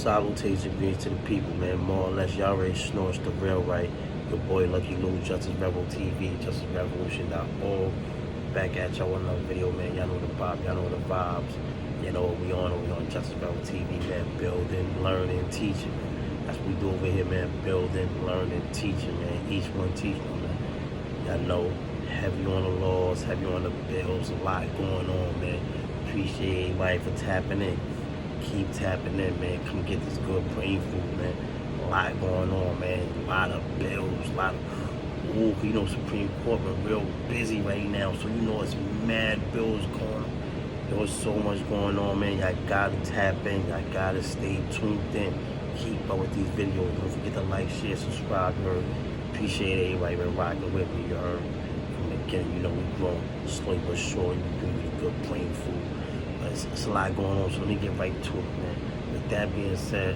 Salutations greetings to the people, man. More or less, y'all already snorts the real right. Your boy Lucky Lou, Justice Rebel TV, JusticeRevolution.org. Back at y'all with another video, man. Y'all know the vibe, y'all know the vibes. You know what we on Justice Rebel TV, man. Building, learning, teaching, man. That's what we do over here, man. Building, learning, teaching, man. Each one teaching, man. Y'all know, heavy on the laws, heavy on the bills, a lot going on, man. Appreciate everybody for tapping in. Keep tapping in, man. Come get this good brain food, man. A lot going on, man. A lot of bills, a lot of, you know, Supreme Court been real busy right now, so you know it's mad bills going on. There's so much going on, man. Y'all gotta tap in. Y'all gotta stay tuned in. Keep up with these videos. Don't forget to like, share, subscribe. You heard? Appreciate everybody been rocking with me. You heard? From the beginning, you know we growing slowly but surely. We bring you good brain food. It's a lot going on, so let me get right to it, man. With that being said,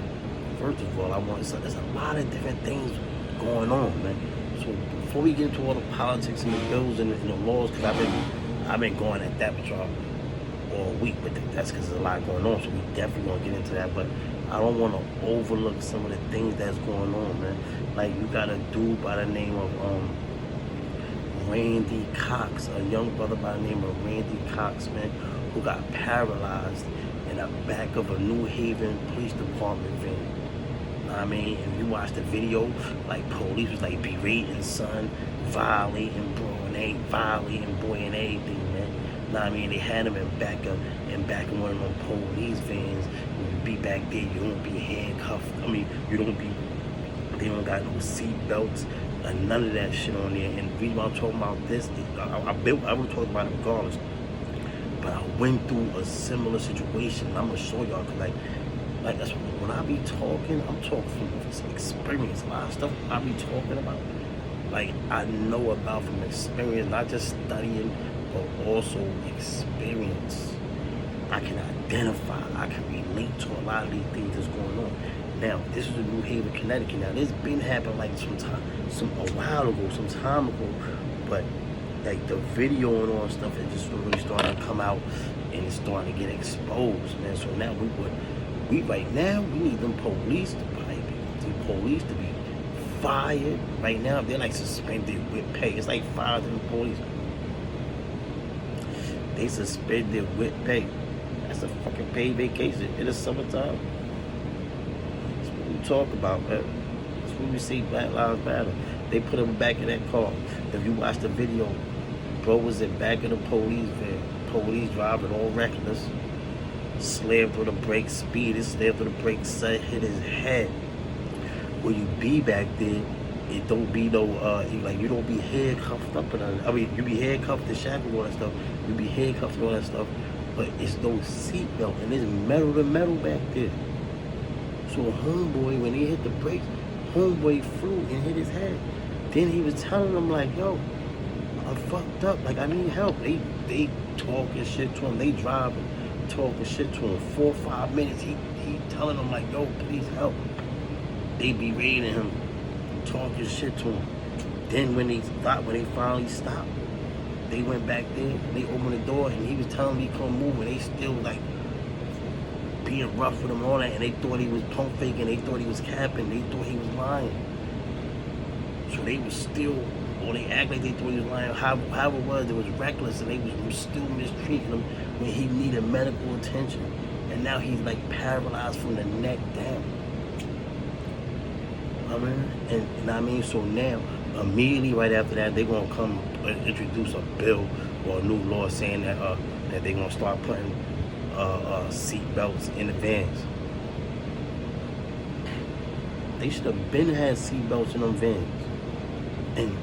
first of all, there's a lot of different things going on, man. So before we get into all the politics and the bills and the laws, because I've been going at that with y'all all week, but that's because there's a lot going on, so we definitely gonna get into that. But I don't want to overlook some of the things that's going on, man. Like you got a dude by the name of Randy Cox, a young brother by the name of Randy Cox, man, who got paralyzed in the back of a New Haven Police Department van. I mean, if you watch the video, like police was like berating son, violating bro, and violating boy and everything, man. I mean, they had him in back of one of them police vans. When you be back there, you don't be handcuffed. I mean, they don't got no seat belts. None of that shit on there. And the reason why I'm talking about this, I would talk about it regardless. But I went through a similar situation. And I'm gonna show y'all, cause like that's when I be talking, I'm talking from some experience. A lot of stuff I be talking about, like I know about from experience, not just studying, but also experience. I can identify, I can relate to a lot of these things that's going on. Now, this is in New Haven, Connecticut. Now, this been happening like a while ago, some time ago, but like the video and all that stuff is just really starting to come out and it's starting to get exposed, man. So now we right now we need them police to be fired right now. They're like suspended with pay. It's like fired them police. They suspended with pay. That's a fucking paid vacation in the summertime. That's what we talk about, man. That's when we see Black Lives Matter. They put him back in that car. If you watch the video, bro was in back of the police van. Police driving all reckless. Slammed through the brakes, speeding, slammed through the brakes, hit his head. When you be back there, it don't be no, you don't be handcuffed up. I mean, you be handcuffed and shackled and all that stuff. You be handcuffed and all that stuff. But it's no seatbelt and it's metal to metal back there. So homeboy, when he hit the brakes, homeboy flew and hit his head. Then he was telling them like, yo, I'm fucked up, like I need help. They talking shit to him, they driving, talking shit to him. 4 or 5 minutes, he telling them like, yo, please help. They berating him, talking shit to him. Then when they finally stopped, they went back there and they opened the door and he was telling me he couldn't move, and they still like being rough with him and all that, and they thought he was pump faking, they thought he was capping, they thought he was lying. So they was still, or they act like they thought he was lying. However it was reckless, and they was still mistreating him when he needed medical attention. And now he's like paralyzed from the neck down. I mean, so now, immediately right after that, they're gonna come introduce a bill or a new law saying that they're gonna start putting seat belts in the vans. They should have been had seat belts in them vans. And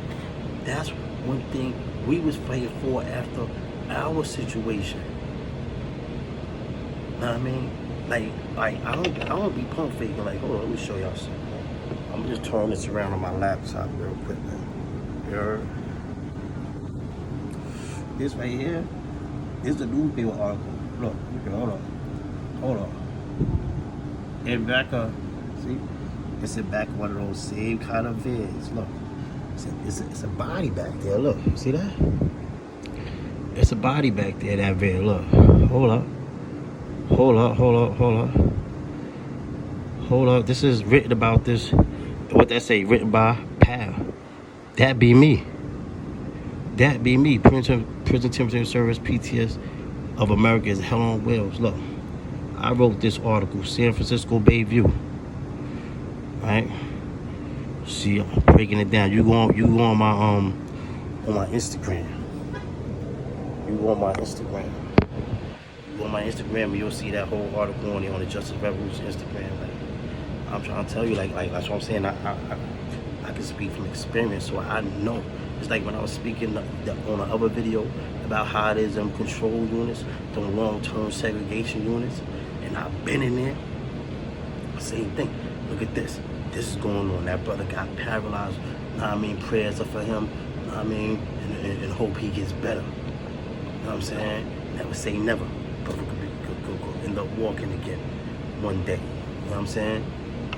that's one thing we was fighting for after our situation. Know what I mean? Like I don't be pump faking. Like, hold on, let me show y'all something. I'm gonna just turn this around on my laptop real quick, man. You heard? This right here, this is the newspaper article. Look, hold on. In back of, see? It's in back of one of those same kind of vids. Look, it's a body back there. Look, see that? It's a body back there, that vid. Look, hold up. Hold up, this is written about this. What that say? Written by Pal. That be me. That be me. Prison Temperature Service PTS of America is hell on wheels. Look, I wrote this article, San Francisco Bay View. Right? See, I'm breaking it down. You go on my Instagram. You go on my Instagram. You go on my Instagram and you'll see that whole article on there on the Justice Revolution Instagram. Like, I'm trying to tell you, like that's what I'm saying. I can speak from experience, so I know. It's like when I was speaking on the other video about how it is them control units, them long-term segregation units, and I've been in there. Same thing. Look at this. This is going on. That brother got paralyzed. Prayers are for him. And hope he gets better. You know what I'm saying? Never say never. Brother could end up walking again one day. You know what I'm saying?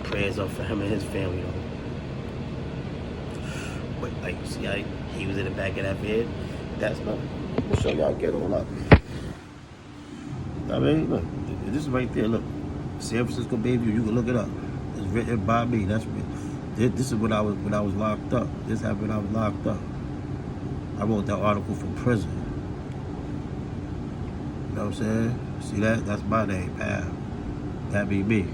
Prayers up for him and his family, though. But like, see how he was in the back of that bed? That's not. I'll show y'all. Get on up. Look, this is right there. Look, San Francisco Bay View. You can look it up. It's written by me. That's this is when I was locked up. This happened when I was locked up. I wrote that article from prison. You know what I'm saying? See that? That's my name, Pal. That be me.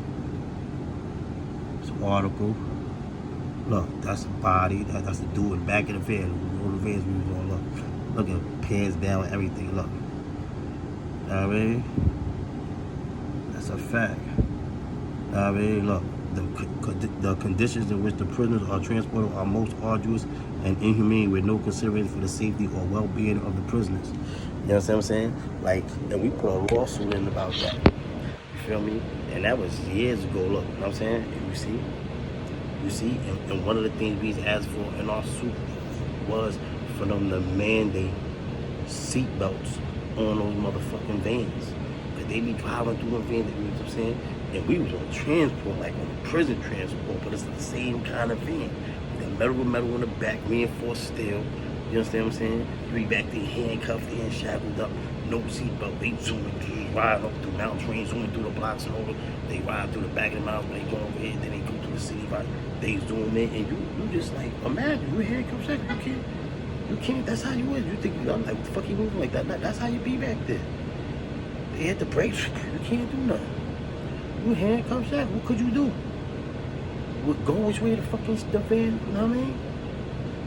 It's an article. Look, that's the body. That's the dude in the back of the van. All the vans we was on. Look at pants down and everything. Look. You know what I mean? That's a fact. You know what I mean? Look, the conditions in which the prisoners are transported are most arduous and inhumane with no consideration for the safety or well-being of the prisoners. You know what I'm saying? Like, and we put a lawsuit in about that. You feel me? And that was years ago. Look, you know what I'm saying? And you see, and one of the things we asked for in our suit was for them to mandate seatbelts on those motherfucking vans. Cause they be driving through them vans, you know what I'm saying? And we was on transport, like on prison transport, but it's the same kind of van. The metal in the back, reinforced steel. You understand what I'm saying? You be back there handcuffed and shackled up, no seatbelt. They zooming, riding up through mountain trains, zooming through the blocks and over. They ride through the back of the mountains, they go over here, then they go through the city, right? They zoom in, and you just like, imagine, you handcuffed shackled, you can't, that's how you was. You think, I'm like, what the fuck you moving like that? That's how you be back there. They hit the brakes, you can't do nothing. You handcuffed shackled, what could you do? Go which way the fucking stuff in, you know what I mean?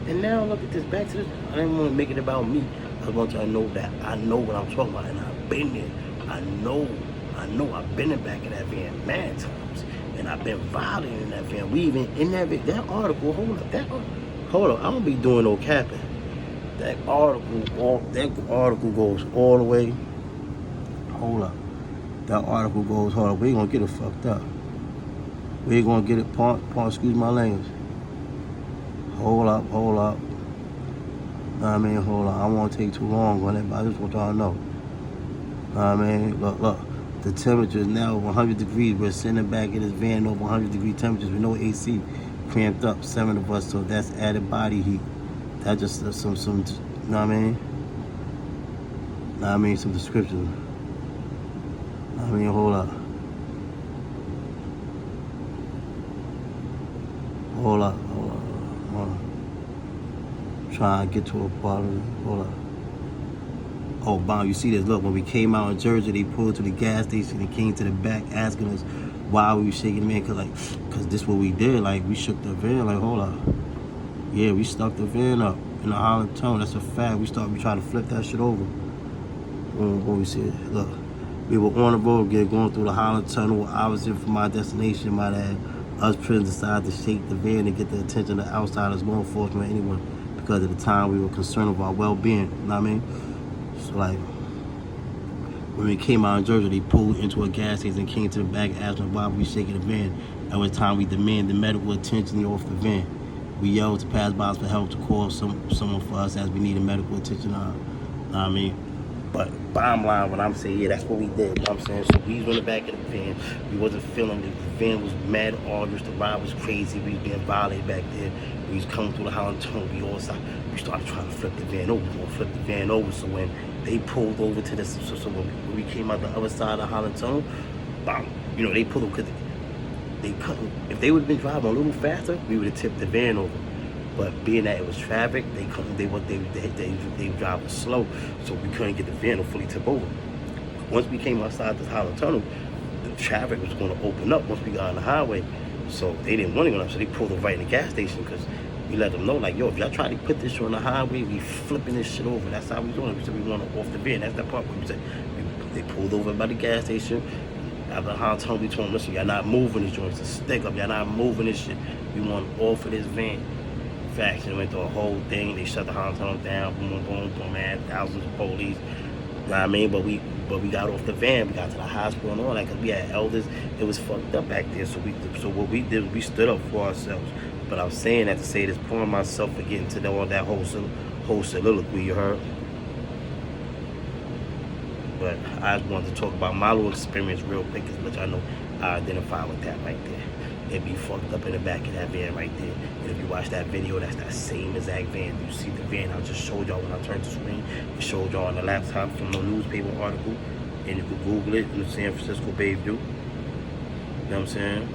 And now look at this, back to this, I didn't want to make it about me. I want y'all to know that I know what I'm talking about, and I've been there. I know I've been in the back of that van mad times, and I've been violating in that van. We even, in that van, that article, hold up, I don't be doing no capping. That article goes all the way, hold up, that article goes hard. We ain't gonna get it fucked up. We ain't gonna get it, excuse my language. Hold up. Hold up. I don't want to take too long on it, but I just want y'all to know. Look. The temperature is now 100 degrees. We're sitting back in this van over 100 degree temperatures with no AC, cramped up, 7 of us, so that's added body heat. That's just some, you know what I mean? Some description. Hold up. Trying to get to a bottle. Hold up. Oh, Bob, you see this? Look, when we came out in Jersey, they pulled to the gas station and came to the back asking us why we were shaking the van. Cause this what we did. Like, we shook the van. Like, hold up. Yeah, we stuck the van up in the Holland Tunnel. That's a fact. We trying to flip that shit over. When we see it. Look, we were on the road going through the Holland Tunnel. I was in for my destination. Might have us prisoners decided to shake the van and get the attention of outsiders, law enforcement, anyone. Because at the time we were concerned with our well-being, you know what I mean? So like, when we came out in Georgia, they pulled into a gas station and came to the back asking why we shaking the van. Every time we demanded medical attention off the van. We yelled to passbys for help, to call someone for us as we needed medical attention. You know what I mean? But bottom line, when I'm saying, yeah, that's what we did. You know what I'm saying? So we was on the back of the van. We wasn't feeling it. The van was mad arduous. The ride was crazy. We was being violated back there. We was coming through the Holland Tunnel. We started trying to flip the van over. We were gonna flip the van over. So when they pulled over to so when we came out the other side of the Holland Tunnel, bam, you know, they pulled over because They couldn't. If they would have been driving a little faster, we would have tipped the van over. But being that it was traffic, they couldn't. They were driving slow, so we couldn't get the van to fully tip over. Once we came outside the Holland Tunnel, the traffic was going to open up once we got on the highway. So they didn't want to go up, so they pulled us right in the gas station because we let them know, like, yo, if y'all try to put this on the highway, we flipping this shit over. That's how we doing it. We said we want to off the van. That's the part where we said they pulled over by the gas station. After the Holland Tunnel, we told them, listen, y'all not moving this joint. It's a stick up. Y'all not moving this shit. We want off of this van. Facts, and went through a whole thing. They shut the Holland Tunnel down. Boom, boom, boom, man. Thousands of police. You know what I mean? But we got off the van. We got to the hospital and all that because we had elders. It was fucked up back there. So what we did, we stood up for ourselves. But I'm saying that to say this, pouring myself for getting to know all that whole soliloquy, you heard? But I just wanted to talk about my little experience real quick, because I know I identify with that right there. They be fucked up in the back of that van right there. And if you watch that video, that's that same exact van. You see the van I just showed y'all when I turned the screen. It showed y'all on the laptop from the newspaper article. And you can Google it in the San Francisco Bay View. You know what I'm saying?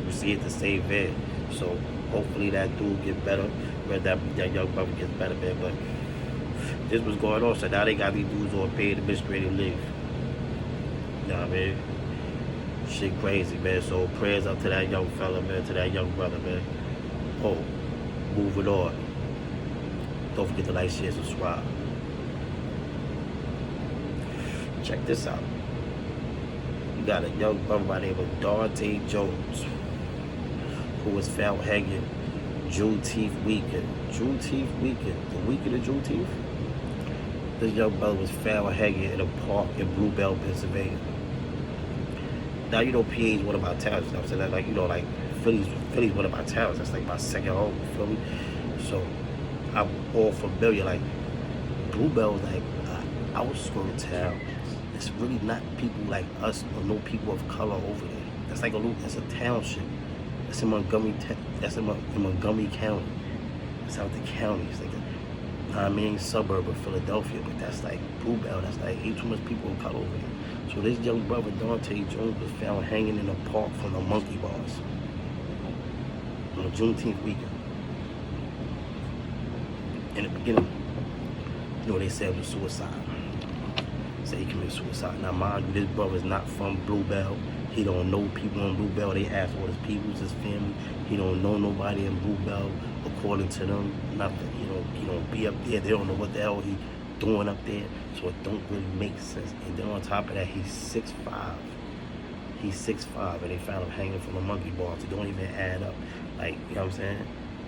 You see it the same van. So hopefully that dude get better. That young brother gets better, man. But this was going on. So now they got these dudes on paid administrative leave. You know what I mean? Shit crazy, man. So prayers up to that young fella, man, to that young brother, man. Oh, moving on. Don't forget to like, share, subscribe. Check this out. You got a young brother by the name of Dante Jones, who was found hanging Juneteenth weekend. Juneteenth weekend. The weekend of Juneteenth? This young brother was found hanging in a park in Bluebell, Pennsylvania. Now, you know, PA is one of my towns. You know what I'm saying? Like, you know, like, Philly's one of my towns. That's like my second home, you feel me? So, I'm all familiar. Like, Bluebell is like outskirt town. It's really not people like us or no people of color over there. That's like that's a township. That's in Montgomery. That's in Montgomery County. That's out the county. It's like suburb of Philadelphia. But that's like Bluebell. That's like ain't too much people of color over there. So this young brother Dante Jones was found hanging in a park from the monkey bars on the Juneteenth weekend. In the beginning, you know, they said it was suicide. Say he committed suicide. Now, mind you, this brother's not from Bluebell. He don't know people in Bluebell. They asked all his people, his family. He don't know nobody in Bluebell. According to them, nothing. He don't be up there. They don't know what the hell he doing up there. So it don't really make sense. And then on top of that, he's 6'5". He's 6'5", and they found him hanging from the monkey bars. It don't even add up. Like, you know what I'm saying?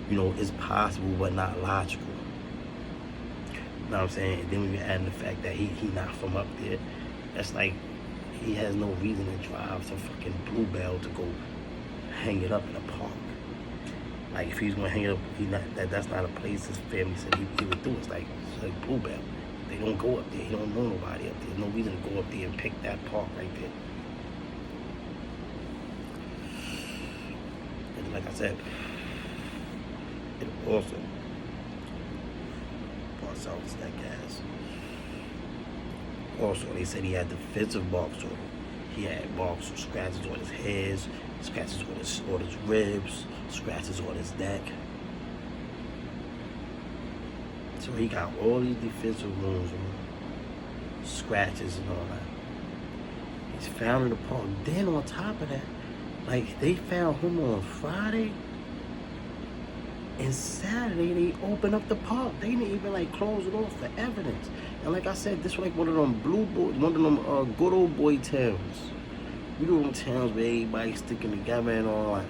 You know, it's possible, but not logical. You know what I'm saying? And then when you add the fact that he not from up there, that's like, he has no reason to drive to fucking Bluebell to go hang it up in a park. Like, if he's gonna hang it up, that's not a place his family said he would do. It's like Bluebell. They don't go up there. He don't know nobody up there. There's no reason to go up there and pick that park right there. And like I said, it also brought out that gas. Also, they said he had defensive marks on him. He had marks or scratches on his hands, scratches on his ribs, scratches on his neck. So he got all these defensive wounds on him, scratches and all that. He's found in the park. Then on top of that, like, they found him on Friday, and Saturday they opened up the park. They didn't even like close it off for evidence. And like I said, this was like one of them good old boy towns. You know them towns where everybody's sticking together and all that.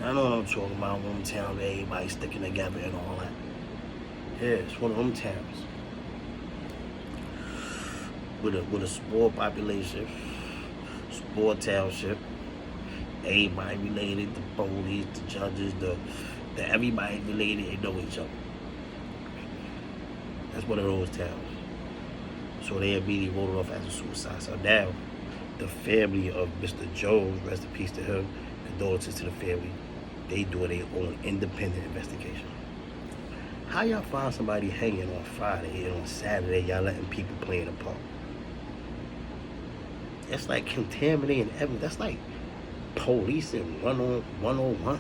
I know what I'm talking about. One town where everybody's sticking together and all that. Yeah, it's one of them towns with a small population, small township. Everybody related, the police, the judges, the everybody related and know each other. That's one of those towns. So they immediately wrote it off as a suicide. So now, the family of Mr. Jones, rest in peace to him, condolences to the family, they do their own independent investigation. How y'all find somebody hanging on Friday and on Saturday y'all letting people play in the park? it's like contaminating everything. That's like policing 101.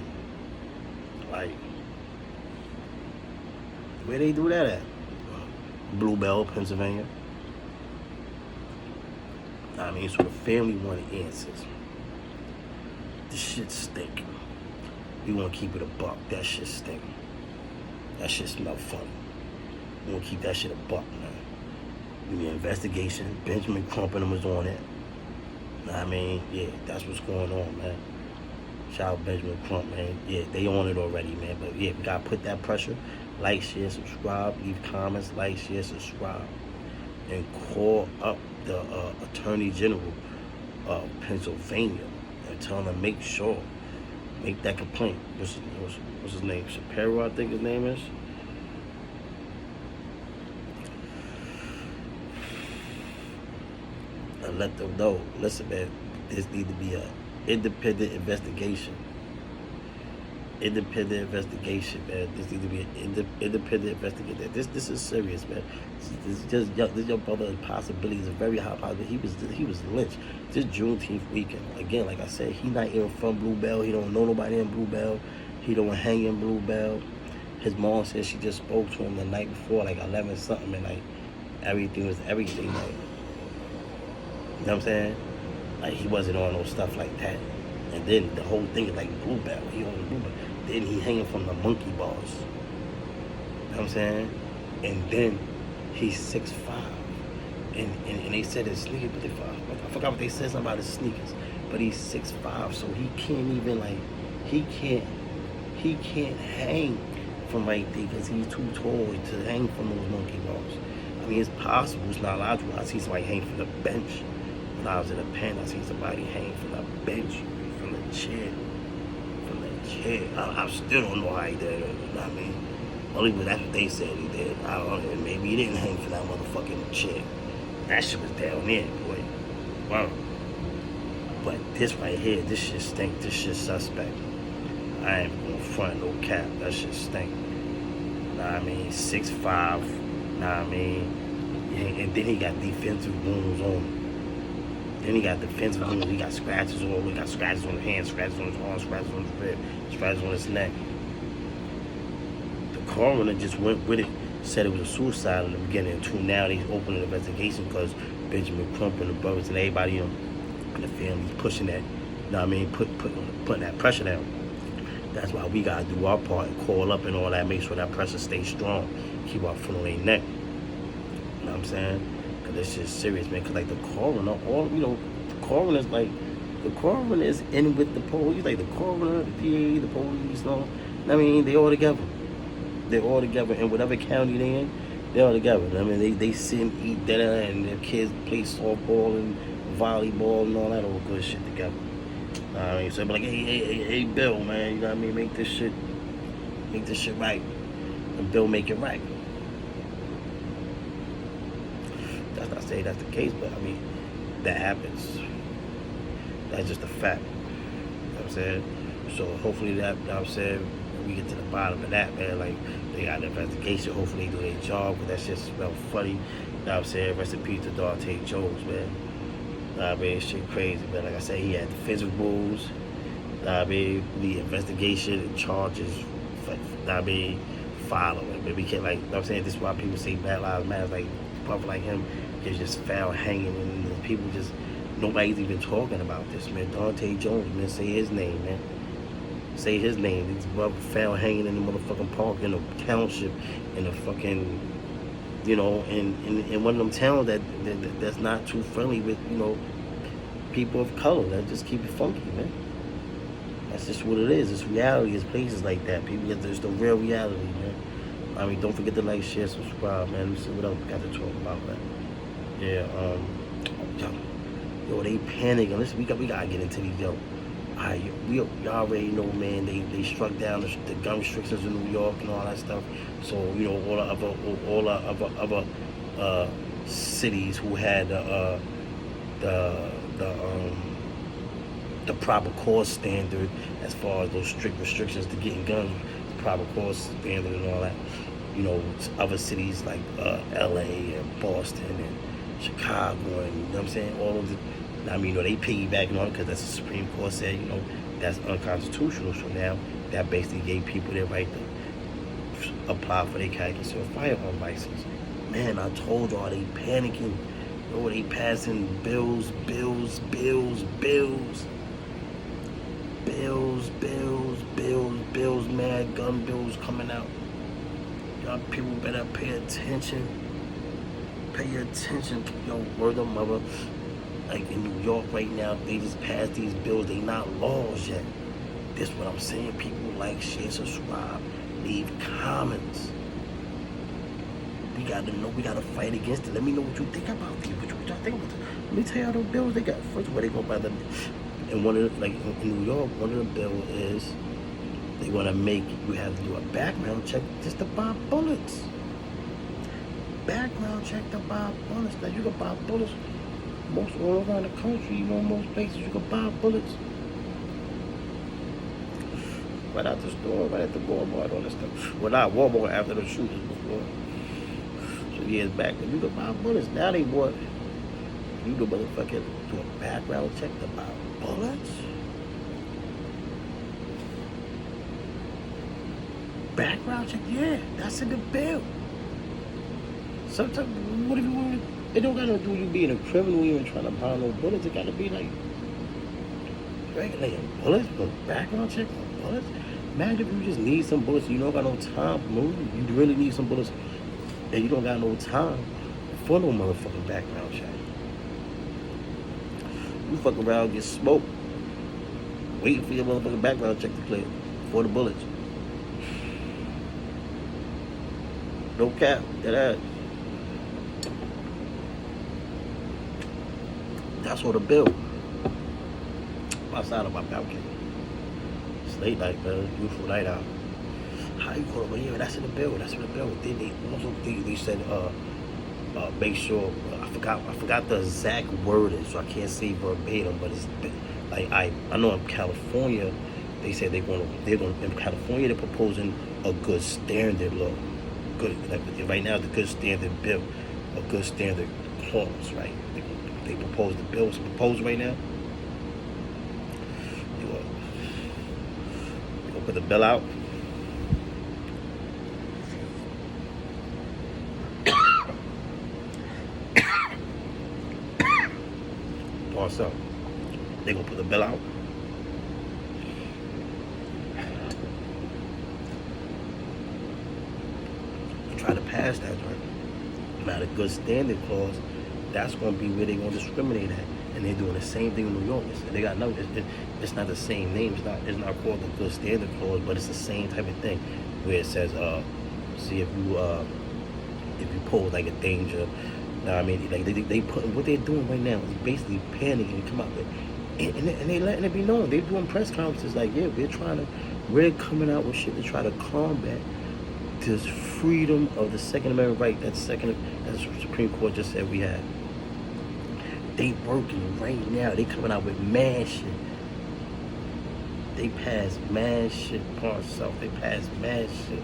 Like, where they do that at? Bluebell, Pennsylvania. I mean, so the family wanted answers. This shit stink. We want to keep it a buck. That shit stink. That shit smell funny. We want to keep that shit a buck, man. We need an investigation. Benjamin Crump and them was on it. I mean, yeah, that's what's going on, man. Shout out Benjamin Crump, man. Yeah, they on it already, man. But yeah, we gotta put that pressure. Like, share, subscribe. Leave comments. Like, share, subscribe. And call up the Attorney General of Pennsylvania and tell him to make sure, make that complaint. What's his name? Shapiro, I think his name is. And let them know, listen, man, this need to be an independent investigation. Independent investigation, man. This needs to be an independent investigation. This is serious, man. This your brother possibility is a very high possibility. He was lynched this Juneteenth weekend. Again, like I said, he not even from Bluebell. He don't know nobody in Bluebell. He don't hang in Bluebell. His mom said she just spoke to him the night before, like 11 something, and like everything was everything, like, you know what I'm saying? Like, he wasn't on no stuff like that. And then the whole thing is like Bluebell. He on the Bluebell. Then he hanging from the monkey bars. You know what I'm saying? And then he's 6'5". And they said his sneakers, but I forgot what they said, something about his sneakers. But he's 6'5", so he can't even, like, he can't hang from right there because he's too tall to hang from those monkey bars. I mean, it's possible, it's not logical. I see somebody hang from the bench. When I was in the pen, I see somebody hang from the bench, from the chair. I still don't know how he did it. You know what I mean? Only when that's what they said he did. I don't know. Maybe he didn't hang from that motherfucking chair. That shit was down there, boy. Wow. But this right here, this shit stink. This shit suspect. I ain't gonna front no cap. That shit stink. Know what I mean? 6'5". Know what I mean? And then he got defensive wounds on him. Then he got defensive wounds. He got scratches all over. He got scratches on his hands, scratches on his arms, scratches on his rib, scratches on his neck. The coroner just went with it, said it was a suicide in the beginning. Until now, they opened an investigation because Benjamin Crump and the brothers and everybody in the family pushing that. You know what I mean? Putting that pressure down. That's why we gotta do our part and call up and all that. Make sure that pressure stays strong. Keep our foot on their neck. You know what I'm saying? This shit's serious, man. Cause like the coroner, the coroner's like, the coroner is in with the police. Like the coroner, the DA, the police, I mean, they all together. They're all together in whatever county they in. They're all together. I mean, they sit and eat dinner, and their kids play softball and volleyball and all that old good shit together. I mean, so be like, hey, Bill, man, you know what I mean? Make this shit right, and Bill make it right. That's not saying that's the case, but I mean, that happens. That's just a fact. You know what I'm saying? So hopefully that, you know what I'm saying, we get to the bottom of that, man. Like, they got an investigation. Hopefully they do their job, but that shit smell funny. You know what I'm saying? Rest in peace to Dante Jones, man. You know what I mean? Shit crazy, man. Like I said, he had defensive rules. You know what I mean? The investigation and charges, you know what I mean, following. But we can't, like, you know what I'm saying? This is why people say Black Lives Matter. Like, people like him is just found hanging, and people just, nobody's even talking about this, man. Dante Jones, man, say his name, man. Say his name. These brother found hanging in the motherfucking park in the township, in the fucking, you know, in one of them towns that's not too friendly with, you know, people of color. That just keep it funky, man. That's just what it is. It's reality. It's places like that. People, it's the real reality, man. I mean, don't forget to like, share, subscribe, man. Let me see what else we got to talk about, man. Yeah, yo, they panicking. Listen, we gotta get into these, yo. Alright, y'all already know, man. They struck down the gun restrictions in New York and all that stuff. So, you know, all the other cities who had the proper cause standard as far as those strict restrictions to getting guns, the proper cause standard and all that. You know, other cities like LA and Boston and Chicago and, you know what I'm saying, all of the, I mean, they piggybacking on it because that's the Supreme Court said, that's unconstitutional. So now that basically gave people their right to apply for their carry concealed firearm license. Man, I told y'all they panicking. They passing bills, mad gun bills coming out. Y'all people better pay attention. Pay attention. Word of mother. Like in New York right now, they just passed these bills. They not laws yet. This what I'm saying. People like, share, subscribe, leave comments. We gotta know. We gotta fight against it. Let me know what you think about these. What y'all think about it? Let me tell y'all the bills they got. First of all, they go by the. And one of the, like in New York, one of the bills is they want to make you have to do a background check just to buy bullets. Background check to buy bullets. Now you can buy bullets most all around the country. Most places you can buy bullets. Right out the store, right at the Walmart, all that stuff. Well, not Walmart after the shootings before. So years back, you could buy bullets. Now they want you could motherfucking do a background check to buy bullets. Background check, yeah, that's in the bill. Sometimes, what if you want? It don't gotta do you being a criminal even trying to buy no bullets. It gotta be like regulating bullets, but background check on bullets. Imagine if you just need some bullets, you don't got no time to move. You really need some bullets, and you don't got no time for no motherfucking background check. You fuck around, get smoked, waiting for your motherfucking background check to clear for the bullets. No cap, that ass. That's what the bill. Outside of my balcony. It's late night, man. Beautiful night out. How you call it? But yeah, that's in the bill. That's in the bill. Then they also they said make sure. I forgot the exact wording, so I can't say verbatim. But it's like I know in California, they said they're going in California they're proposing a good standard law. Good, like right now the good standard bill, a good standard clause, right? They propose the bill. It's proposed right now. They gonna put the bill out. Pause up. They gonna put the bill out. Try to pass that, right? Now the good standard clause, that's going to be where they're going to discriminate at, and they're doing the same thing in New York. They got no, it's not the same name. It's not called the good standard clause, but it's the same type of thing, where it says, see if you pose like a danger. I mean, like they put what they're doing right now is basically panicking and come out with, and they letting it be known. They're doing press conferences like, yeah, we're coming out with shit to try to combat this freedom of the Second Amendment right that the Supreme Court just said we have. They working right now. They coming out with mad shit. They pass mad shit upon self. They pass mad shit.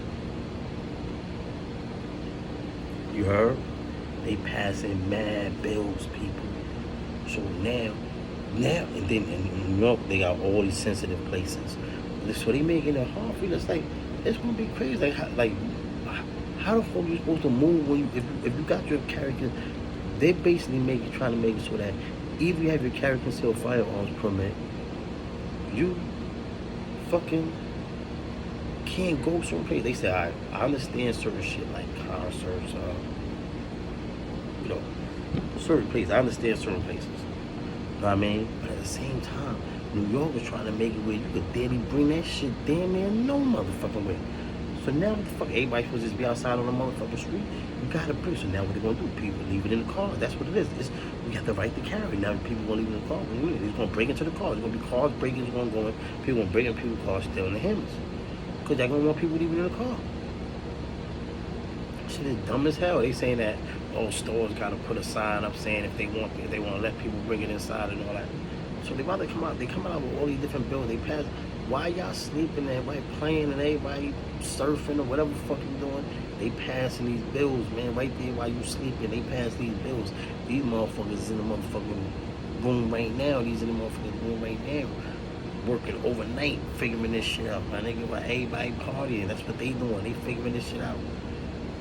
You heard? They passing mad bills, people. So now, and then in New York, they got all these sensitive places. So they making it hard for you. It's like, it's gonna be crazy. How the fuck you supposed to move when if you got your character? They basically trying to make it so that even if you have your carry concealed firearms permit, you fucking can't go certain places. They say I understand certain shit like concerts, certain places. I understand certain places. You know what I mean? But at the same time, New York is trying to make it where you could daily bring that shit damn near no motherfucking way. So now what the fuck? Everybody supposed to just be outside on the motherfucking street. You gotta bring. So now what they gonna do? People leave it in the car. That's what it is. We have the right to carry. Now people gonna leave it in the car. They're gonna break into the car. There's gonna be cars breaking. People gonna break into people's cars, stealing the hammers. Cause they're gonna want people leaving in the car. Shit is dumb as hell. They saying that stores gotta put a sign up saying if they want to let people bring it inside and all that. So they about to come out. They coming out with all these different bills. They pass. Why y'all sleeping? Everybody playing and everybody surfing or whatever the fuck you doing? They passing these bills, man, right there while you sleeping. They pass these bills. These motherfuckers is in the motherfucking room right now. These are the motherfuckers room right now, working overnight, figuring this shit out. My nigga, while everybody partying, that's what they doing. They figuring this shit out.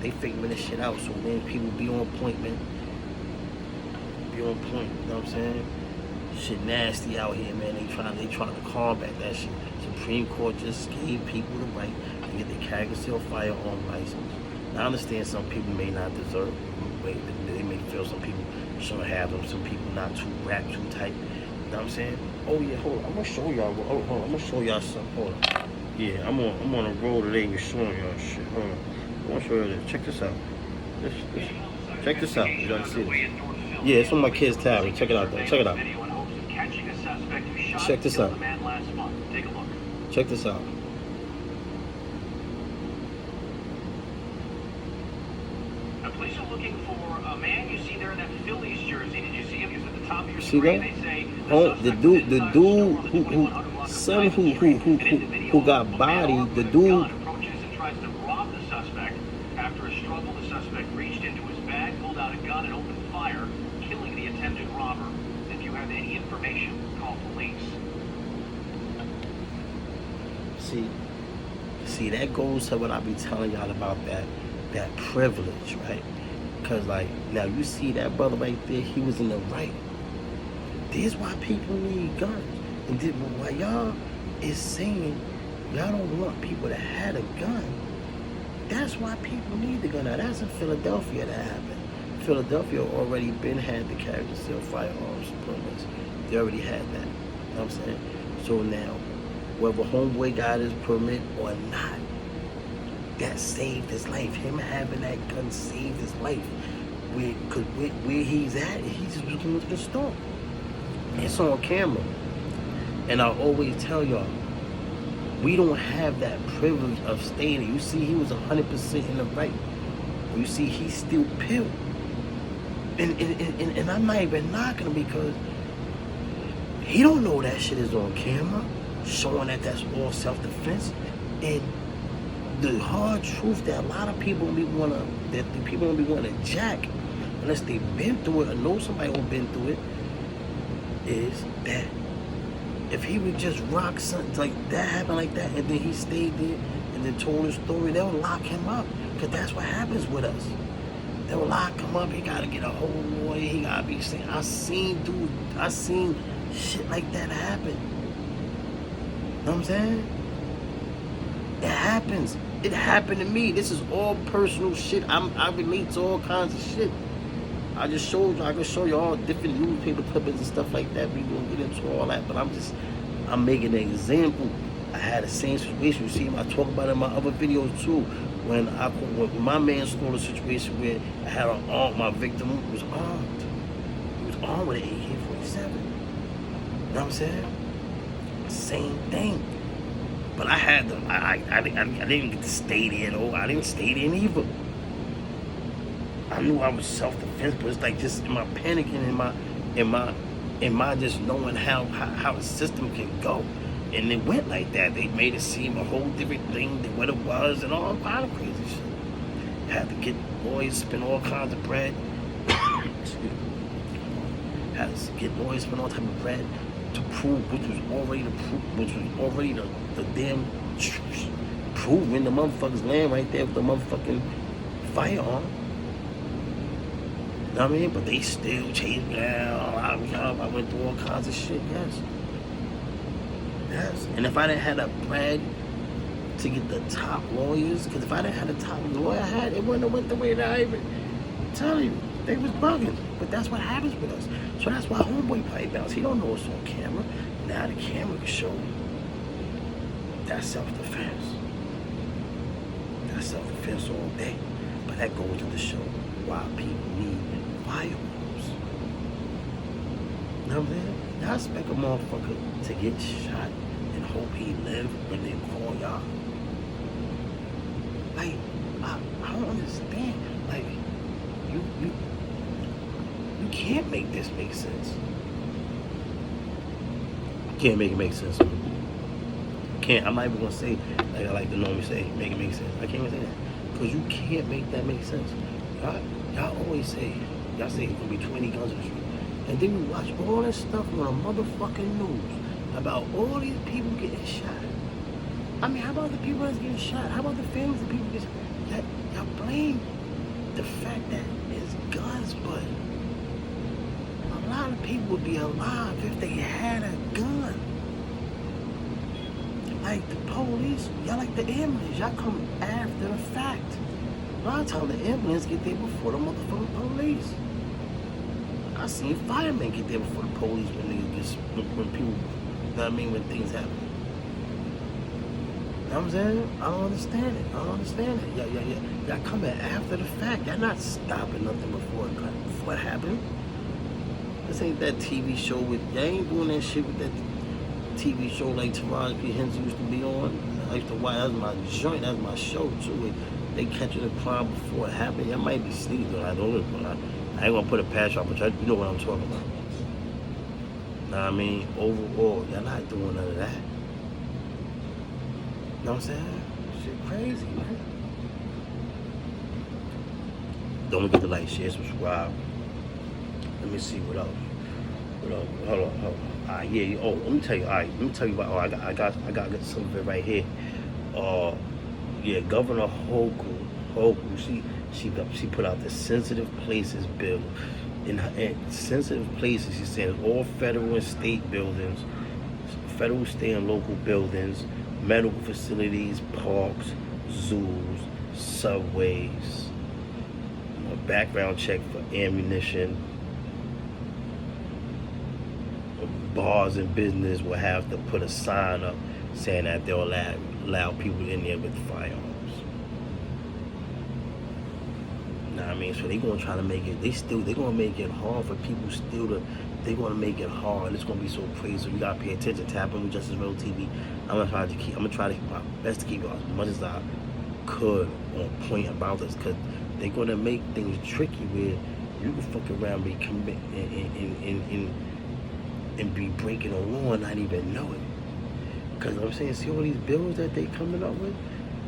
They figuring this shit out. So then people be on point, man. Be on point. You know what I'm saying? Shit nasty out here, man. They trying to combat that shit. Supreme Court just gave people the right to get their carry concealed firearm license. Now, I understand some people may not deserve it. They may feel some people shouldn't have them. Some people not too wrapped, too tight. You know what I'm saying? Oh yeah, hold on. I'm gonna show y'all. Hold on. I'm gonna show y'all something. Hold on. Yeah, I'm on a roll today and showing y'all shit. Hold on. I wanna show you this. Check this out. Check this out. You gotta see this. Yeah, it's on my kid's tablet. Check it out, though. Check it out. Check this out. Check this out. Police are looking for a man you see there in that Phillies jersey. Did you see him? He was at the top of your see screen. that? They say The dude who got bodied. The dude. Approaches and tries to rob the suspect. After a struggle, the suspect reached into his bag, pulled out a gun, and opened fire, killing the attempted robber. If you have any information, call police. See, that goes to what I be telling y'all about that privilege, right? Because, like, now you see that brother right there, he was in the right. This is why people need guns. And this, why y'all is saying y'all don't want people to have a gun. That's why people need the gun. Now, that's in Philadelphia that happened. Philadelphia already had the carry concealed firearms permits. They already had that. You know what I'm saying? So now, whether homeboy got his permit or not, that saved his life. Him having that gun saved his life. Where he's at, he's just looking to the store. It's on camera. And I always tell y'all, we don't have that privilege of staying there. You see, he was 100% in the right. You see, he's still peeled. And I'm not even knocking him because he don't know that shit is on camera, showing that that's all self-defense. And the hard truth that a lot of people don't be wanna jack unless they've been through it or know somebody who's been through it is that if he would just rock something like that, happen like that, and then he stayed there and then told his story, they'll lock him up. Because that's what happens with us. They'll lock him up. He gotta get a whole lawyer. He gotta be saying, I seen shit like that happen. You know what I'm saying? It happens. It happened to me. This is all personal shit. I relate to all kinds of shit. I can show you all different newspaper clippings and stuff like that. We won't get into all that, but I'm making an example. I had the same situation. You see him, I talk about it in my other videos too. When my man stole a situation where I had my victim was armed. He was armed with an AK-47. You know what I'm saying? Same thing. But I had to, I didn't get to stay there though. I didn't stay there neither. I knew I was self-defense, but it's like just in my panicking, in my just knowing how the system can go. And it went like that. They made it seem a whole different thing than what it was and all kind of crazy shit. Had to get lawyers, spend all kinds of bread. Had to get lawyers, spend all type of bread to prove which was already the damn truth. Proving the motherfuckers land right there with the motherfucking firearm. You know what I mean? But they still chased me down. I went through all kinds of shit, yes. Yes. And if I didn't have the bread to get the top lawyers, because if I didn't have the top lawyer I had, it wouldn't have went the way that I even tell you. They was bugging. But that's what happens with us. So that's why homeboy probably bounced. He don't know it's on camera. Now the camera can show you. That's self-defense. That's self-defense all day. But that goes to the show why people need firearms. You know what I'm saying? Y'all expect a motherfucker to get shot and hope he live and then call y'all. Like, I don't understand. Like, you can't make this make sense. You can't make it make sense. Can't. I'm not even gonna say like I like to normally say, make it make sense. I can't even say that because you can't make that make sense. Y'all always say, y'all say it's gonna be 20 guns in the street. And then we watch all this stuff on the motherfucking news about all these people getting shot. I mean, how about the people that's getting shot? How about the families of people getting shot? Y'all blame the fact that it's guns, but a lot of people would be alive if they had a gun. Like the police, y'all like the ambulance, y'all come after the fact. A lot of times the ambulance get there before the motherfucking police. I seen firemen get there before the police when people, you know what I mean, when things happen. You know what I'm saying? I don't understand it. Y'all coming after the fact. Y'all not stopping nothing before it happened. This ain't that TV show with, y'all ain't doing that shit with that TV show like Taraji P. Henson used to be on. I used to watch, that was my joint, that was my show too. They catching the crime before it happened. Y'all might be sleeping, I don't know, but I ain't gonna put a patch on, but you know what I'm talking about. Know what I mean? Overall, y'all not doing none of that. Know what I'm saying? Shit crazy, man. Don't forget to like, share, subscribe. Let me see what else. Hold on. Yeah. Oh, let me tell you. Let me tell you about. I got some of it right here. Yeah, Governor Hochul. She put out the sensitive places bill. In sensitive places, she said all federal and state buildings, federal, state, and local buildings, medical facilities, parks, zoos, subways, a background check for ammunition. Bars and business will have to put a sign up saying that they'll allow people in there with firearms. Know what I mean? So they gonna try to make it. They gonna make it hard for people still to. They gonna make it hard. It's gonna be so crazy. So you gotta pay attention. Tap in with Justice Real TV. I'm gonna try to my best to keep as much as I could on point about this, because they're gonna make things tricky where you can fuck around and commit and be breaking a law and not even know it. Because I'm saying, see all these bills that they coming up with,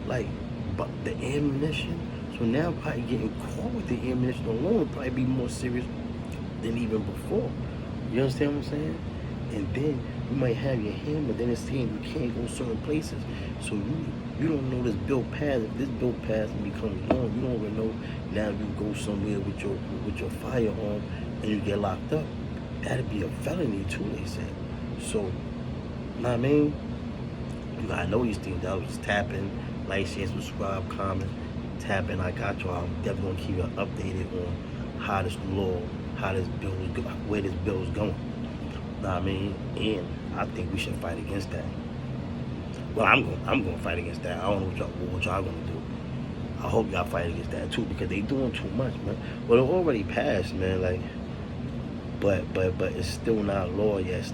like but the ammunition. So now probably getting caught with the ammunition alone would probably be more serious than even before. You understand what I'm saying? And then you might have your hand, but then it's saying you can't go certain places. So you don't know this bill passed. If this bill passed and becomes law, you don't even know. Now you go somewhere with your firearm and you get locked up. That'd be a felony too, they said. So, you know what I mean? You gotta know these things. I was just tapping, like, share, subscribe, comment, tapping. I got y'all. I'm definitely gonna keep you updated on how this law, how this bill is going, where this bill is going. You know what I mean? And I think we should fight against that. Well, I'm gonna fight against that. I don't know what y'all gonna do. I hope y'all fight against that too, because they doing too much, man. Well, it already passed, man. Like. But it's still not law yet.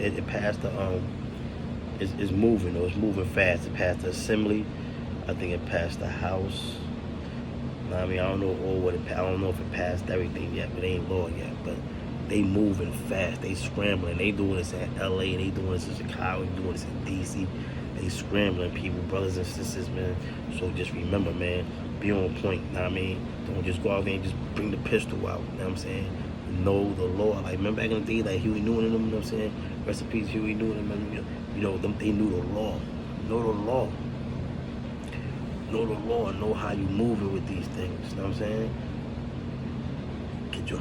It passed the it's moving though. It's moving fast. It passed the Assembly. I think it passed the House. I mean, I don't know I don't know if it passed everything yet, but it ain't law yet. But they moving fast. They scrambling. They doing this in LA. They doing this in Chicago. They doing this in DC. They scrambling, people, brothers and sisters, man. So just remember, man, be on point. You know what I mean? Don't just go out there and just bring the pistol out. You know what I'm saying? Know the law. Like, remember back in the day, like Huey Newton and them, you know what I'm saying? Recipes, Huey Newton and them, they knew the law. Know the law. Know the law and know how you move it with these things. You know what I'm saying? You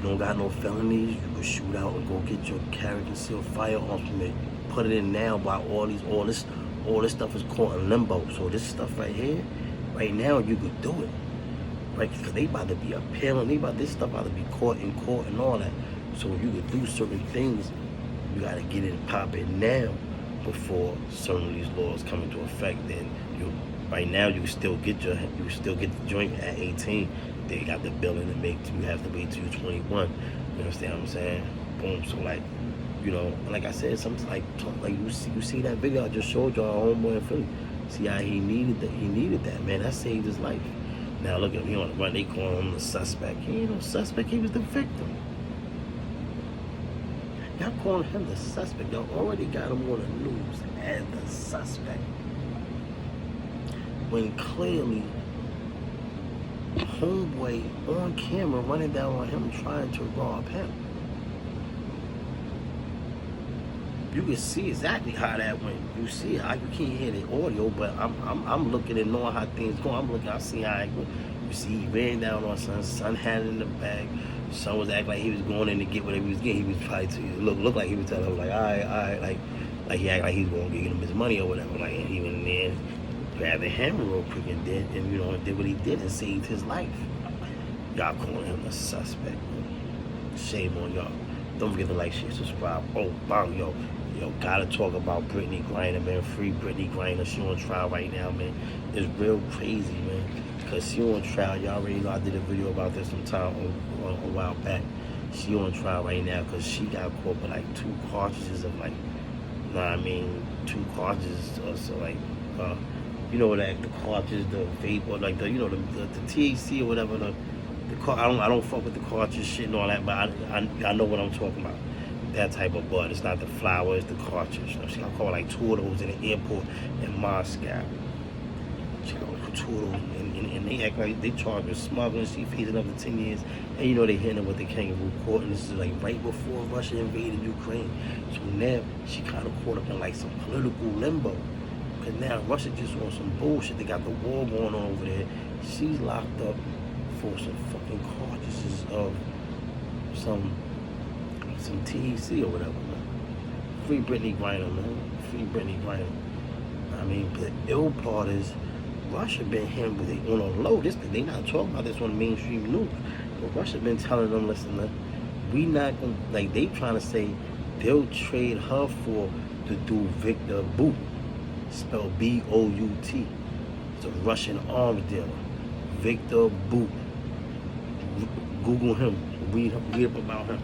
don't got no felonies, you can shoot out and go get your carry concealed firearms permit. Put it in now while all this stuff is caught in limbo. So this stuff right here, right now, you could do it. Right, because they about to be appealing, this stuff about to be caught in court and all that. So you could do certain things, you gotta get it and pop it now before certain of these laws come into effect. Then right now you can still get the joint at 18. They got the billing to make you have to wait till you're 21. You understand what I'm saying? Boom. So like, like I said, something like you see that video I just showed y'all, homeboy in Philly. See how he needed that, man. That saved his life. Now look at me on the run. They calling him the suspect. He ain't no suspect. He was the victim. Y'all calling him the suspect. Y'all already got him on the news as the suspect. When clearly, homeboy on camera running down on him trying to rob him. you can see exactly how that went. You see, you can't hear the audio, but I'm looking and knowing how things go. I see how it go. You see, he ran down on son had it in the bag. Son was acting like he was going in to get whatever he was getting. He was probably look like he was telling him like, all right, like he acted like he was going to get him his money or whatever. Like, and he went in there, grabbed the hammer real quick and did what he did and saved his life. Y'all calling him a suspect. Shame on y'all. Don't forget to like, share, subscribe. Oh, bang, yo, gotta talk about Britney Griner, man. Free Britney Griner. She on trial right now, man. It's real crazy, man. Cause she on trial. Y'all already know I did a video about this sometime a while back. She on trial right now because she got caught with like 2 cartridges of like, you know what I mean, 2 cartridges or so like, you know that the cartridges, the vape or like the THC or whatever I don't fuck with the cartridge shit and all that, but I know what I'm talking about. That type of bud. It's not the flower, it's the cartridge. You know, she got caught like 2 of those in the airport in Moscow. She got 2 of those, and they act like they charged with smuggling. She facing up to 10 years, and you know they hitting her with the kangaroo court. And this is like right before Russia invaded Ukraine. So now she kind of caught up in like some political limbo. Cause now Russia just on some bullshit. They got the war going on over there. She's locked up for some fucking cartridges of some THC or whatever, man. Free Britney Griner, man. Free Britney Griner. I mean, the ill part is Russia been hitting with it on a low. They not talking about this on mainstream news. But Russia been telling them, listen, man, we not gonna, like, they trying to say they'll trade her for the dude Victor Bout, spelled B-O-U-T. It's a Russian arms dealer. Victor Bout. Google him, read up about him.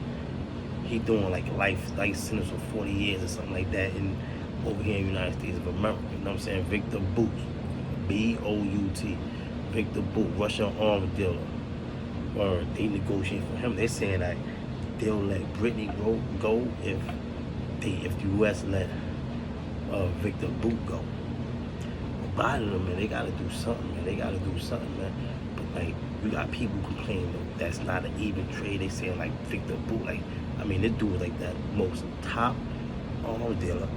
He doing like life sentence for 40 years or something like that over here in the United States of America. You know what I'm saying? Victor Bout, B-O-U-T, Victor Bout, Russian arms dealer. Or they negotiate for him. They're saying that they'll let Britney go if the U.S. let Victor Bout go. But Biden them, man, they gotta do something, man. They gotta do something, man. But like, you got people complaining that that's not an even trade. They saying like Victor Bout, like, I mean, this dude was like the most top arms dealer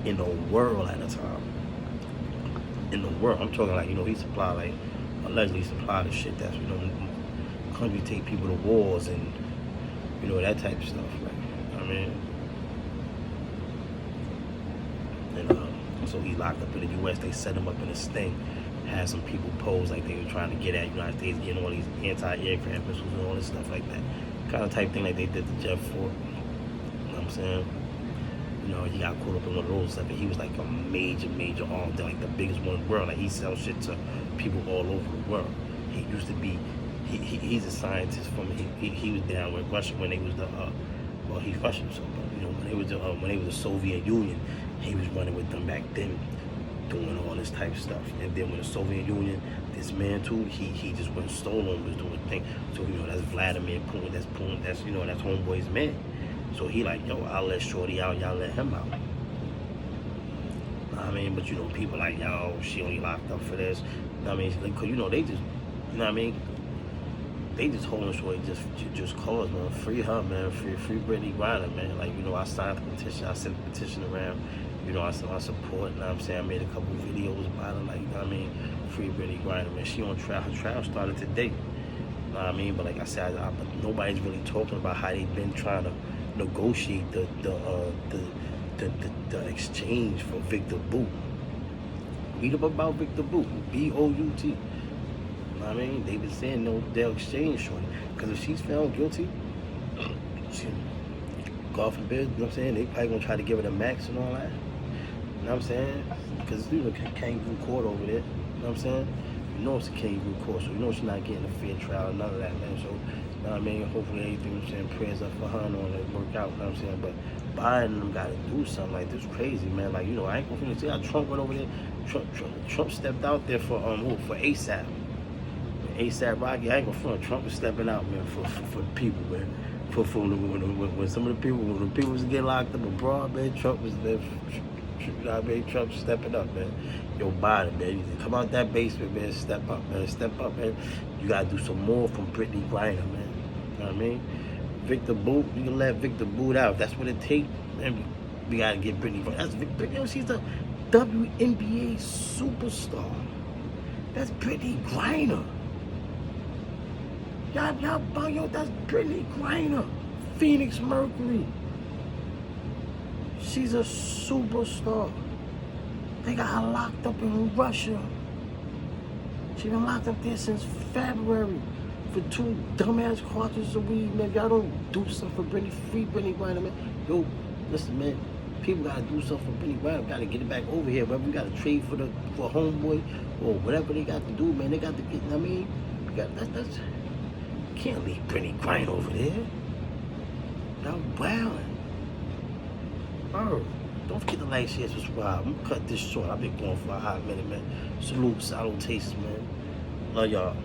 in the world at the time. In the world, I'm talking like, he supplied like, allegedly supplied the shit that's, countries take people to wars and, that type of stuff. Like, I mean, and so he locked up in the U.S. They set him up in a sting. Had some people pose like they were trying to get at United States, getting all these anti-aircraft missiles and all this stuff like that. Kind of type thing like they did to Jeff Ford. You know what I'm saying? He got caught up in one of those stuff, and he was like a major arm dealer, like the biggest one in the world. Like, he sells shit to people all over the world. He used to be, he's a scientist from, he was down with Russia when they was well, he's Russian, so, but, when they was the Soviet Union, he was running with them back then, doing all this type of stuff. And then when the Soviet Union dismantled, he just went stolen, was doing a thing. So, that's Vladimir Putin, that's homeboy's man. So he like, yo, I'll let Shorty out, y'all let him out. I mean, but people like, yo, she only locked up for this. I mean, like, cause they just, they just holding Shorty just cause, man. Free her, man. Free Britney Griner, man. Like, I signed the petition, I sent the petition around. I sent my support, you know what I'm saying? I made a couple videos about it, like, free Britney Griner, man. She on trial. Her trial started today. You know what I mean? But like I said, but nobody's really talking about how they've been trying to negotiate the exchange for Victor Bout. Read up about Victor Bout, B-O-U-T. You know what I mean? They've been saying they'll exchange shortly. Because if she's found guilty, God forbid, you know what I'm saying? They probably gonna try to give her the max and all that. You know what I'm saying? Because kangaroo court over there. You know what I'm saying? It's a kangaroo court, so she's not getting a fair trial and none of that, man. So, you know what I mean? Hopefully everything, I'm saying, prayers up for her and all that work out, you know what I'm saying? But Biden them gotta do something like this crazy, man. Like, I ain't gonna finish. See how Trump went over there? Trump stepped out there for ASAP. ASAP Rocky, I ain't gonna front. Trump was stepping out, man, for the people, man. When some of the people, when the people was getting locked up abroad, man, Trump was there. You know what I mean? Trump stepping up, man. Yo, Biden, man, you come out that basement, man. Step up, man. You gotta do some more from Britney Griner, man. You know what I mean? Victor Bout, you can let Victor Bout out. That's what it takes. Man, we gotta get Britney. That's Britney. She's a WNBA superstar. That's Britney Griner. Y'all, that's Britney Griner. Phoenix Mercury. She's a superstar. They got her locked up in Russia. She been locked up there since February for 2 dumbass cartridges of weed, man. If y'all don't do something for Britney, free Britney Griner, man. Yo, listen, man. People gotta do something for Britney Griner. Gotta get it back over here. Whether we gotta trade for homeboy or whatever they got to do, man. They got to get. I mean, that's can't leave Britney Griner over there. Y'all wildin'. Don't forget to like, share, subscribe. I'm gonna cut this short. I've been going for a hot minute, man. Salute, salutations, man. Love y'all.